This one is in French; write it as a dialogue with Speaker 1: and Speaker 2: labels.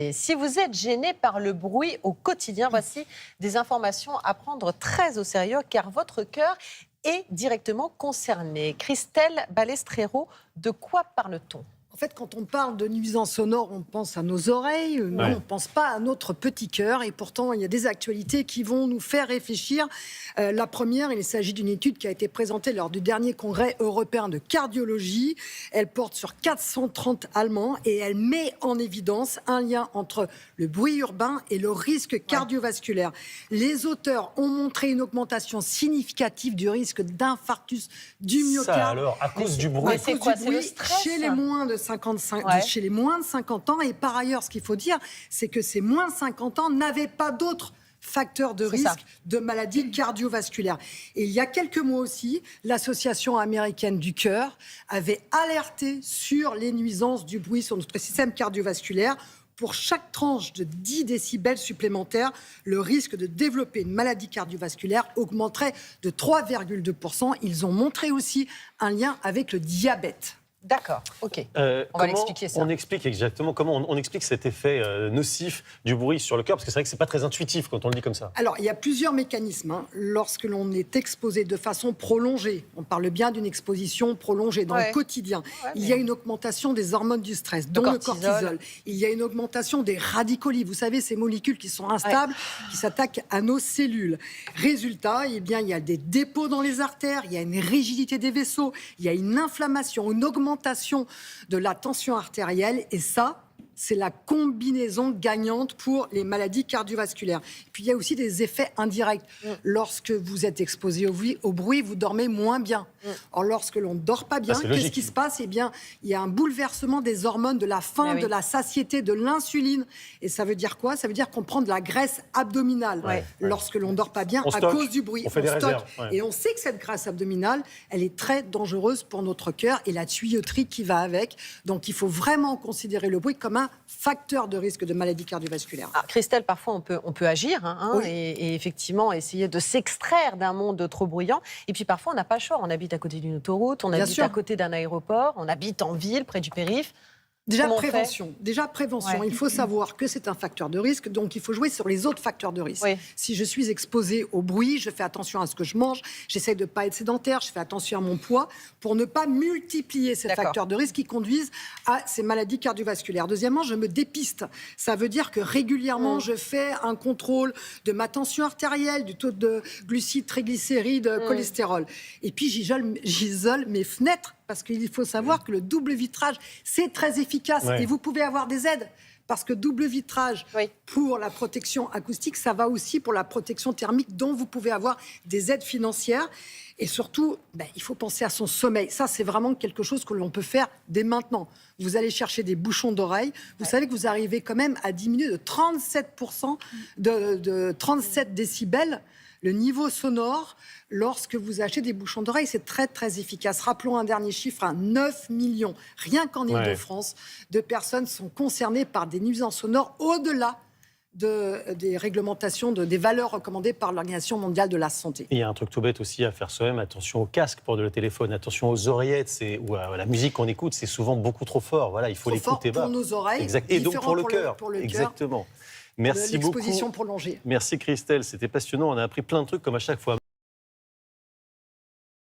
Speaker 1: Et si vous êtes gêné par le bruit au quotidien, voici des informations à prendre très au sérieux car votre cœur est directement concerné. Christelle Balestrero, de quoi parle-t-on ?
Speaker 2: En fait, quand on parle de nuisances sonores, on pense à nos oreilles, non, on ne pense pas à notre petit cœur. Et pourtant, il y a des actualités qui vont nous faire réfléchir. La première, il s'agit d'une étude qui a été présentée lors du dernier congrès européen de cardiologie. Elle porte sur 430 Allemands et elle met en évidence un lien entre le bruit urbain et le risque cardiovasculaire. Les auteurs ont montré une augmentation significative du risque d'infarctus du myocarde.
Speaker 3: Ça alors, à cause du bruit.
Speaker 1: C'est quoi, c'est le stress
Speaker 2: chez les moins de 50 ans. Et par ailleurs, ce qu'il faut dire, c'est que ces moins de 50 ans n'avaient pas d'autres facteurs de risque de maladies cardiovasculaires. Et il y a quelques mois aussi, l'Association américaine du cœur avait alerté sur les nuisances du bruit sur notre système cardiovasculaire. Pour chaque tranche de 10 décibels supplémentaires, le risque de développer une maladie cardiovasculaire augmenterait de 3,2%. Ils ont montré aussi un lien avec le diabète.
Speaker 1: D'accord, ok. On va l'expliquer ça.
Speaker 3: On explique exactement comment on explique cet effet nocif du bruit sur le cœur, parce que c'est vrai que c'est pas très intuitif quand on le dit comme ça.
Speaker 2: Alors, il y a plusieurs mécanismes. Lorsque l'on est exposé de façon prolongée, on parle bien d'une exposition prolongée dans le quotidien, il y a une augmentation des hormones du stress, dont le cortisol. Il y a une augmentation des radicaux libres. Vous savez, ces molécules qui sont instables, qui s'attaquent à nos cellules. Résultat, eh bien, il y a des dépôts dans les artères, il y a une rigidité des vaisseaux, il y a une inflammation, une augmentation de la tension artérielle, et ça, c'est la combinaison gagnante pour les maladies cardiovasculaires. Puis il y a aussi des effets indirects. Lorsque vous êtes exposé au bruit, vous dormez moins bien. Or, lorsque l'on ne dort pas bien, qu'est-ce qui se passe ? Eh bien, il y a un bouleversement des hormones, de la faim, de la satiété, de l'insuline. Et ça veut dire quoi ? Ça veut dire qu'on prend de la graisse abdominale lorsque l'on ne dort pas bien à cause du bruit.
Speaker 3: On fait des réserves.
Speaker 2: Et on sait que cette graisse abdominale, elle est très dangereuse pour notre cœur et la tuyauterie qui va avec. Donc, il faut vraiment considérer le bruit comme un facteur de risque de maladie cardiovasculaire.
Speaker 1: Christelle, parfois on peut agir et effectivement essayer de s'extraire d'un monde trop bruyant. Et puis parfois on n'a pas le choix. On habite à côté d'une autoroute, on habite à côté d'un aéroport, on habite en ville, près du périph'.
Speaker 2: Déjà prévention. Il faut savoir que c'est un facteur de risque, donc il faut jouer sur les autres facteurs de risque. Si je suis exposée au bruit, je fais attention à ce que je mange, j'essaie de ne pas être sédentaire, je fais attention à mon poids pour ne pas multiplier ces facteurs de risque qui conduisent à ces maladies cardiovasculaires. Deuxièmement, je me dépiste. Ça veut dire que régulièrement, je fais un contrôle de ma tension artérielle, du taux de glucides, triglycérides, cholestérol. Et puis j'isole mes fenêtres, parce qu'il faut savoir que le double vitrage, c'est très efficace. Et vous pouvez avoir des aides. Parce que double vitrage pour la protection acoustique, ça va aussi pour la protection thermique, dont vous pouvez avoir des aides financières. Et surtout, il faut penser à son sommeil. Ça, c'est vraiment quelque chose que l'on peut faire dès maintenant. Vous allez chercher des bouchons d'oreille. Vous savez que vous arrivez quand même à diminuer de 37% de 37 décibels le niveau sonore lorsque vous achetez des bouchons d'oreille. C'est très, très efficace. Rappelons un dernier chiffre, 9 millions, rien qu'en Île-de-France, de personnes sont concernées par des nuisances sonores au-delà des réglementations, des valeurs recommandées par l'Organisation mondiale de la santé.
Speaker 3: Il y a un truc tout bête aussi à faire soi-même. Attention au casque pour le téléphone, attention aux oreillettes ou à la musique qu'on écoute, c'est souvent beaucoup trop fort. Voilà, il faut l'écouter bas.
Speaker 2: Pour nos oreilles,
Speaker 3: et donc pour le cœur.
Speaker 2: Exactement.
Speaker 3: Merci beaucoup.
Speaker 2: L'exposition prolongée.
Speaker 3: Merci Christelle, c'était passionnant. On a appris plein de trucs comme à chaque fois.